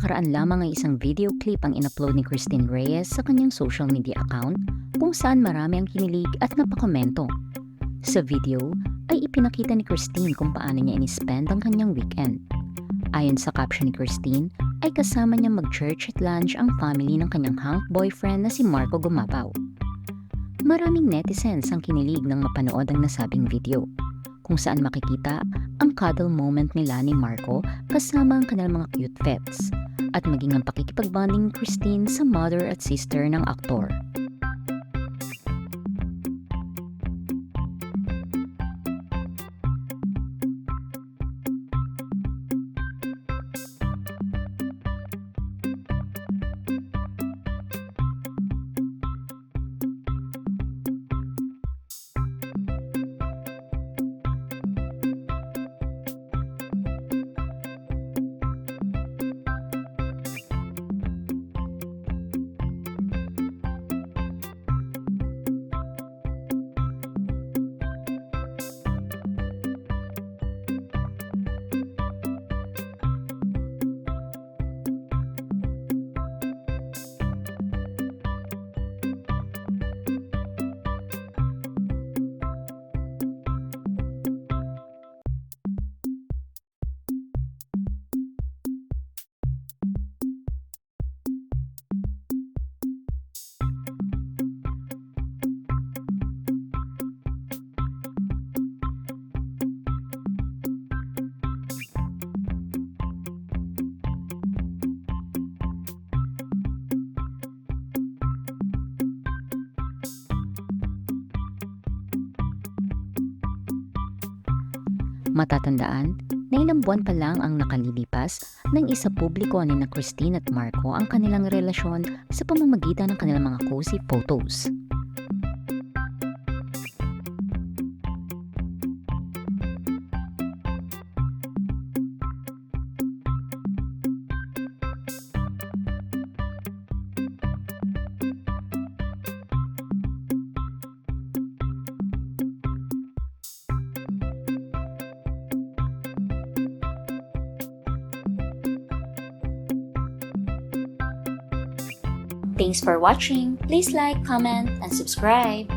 nakaraan lamang ay isang video clip ang inupload ni Christine Reyes sa kanyang social media account kung saan marami ang kinilig at napakomento. Sa video ay ipinakita ni Christine kung paano niya in-spend ang kanyang weekend. Ayon sa caption ni Christine, ay kasama niya mag-church at lunch ang family ng kanyang hunk boyfriend na si Marco Gumapaw. Maraming netizens ang kinilig nang mapanood ang nasabing video, kung saan makikita ang cuddle moment nila ni Marco kasama ang kanilang mga cute pets, at maging ang pakikipagbonding ni Christine sa mother at sister ng aktor. Matatandaan na ilang buwan pa lang ang nakalilipas nang isa publiko ni na Christine at Marco ang kanilang relasyon sa pamamagitan ng kanilang mga cozy photos. Thanks for watching. Please like, comment, and subscribe.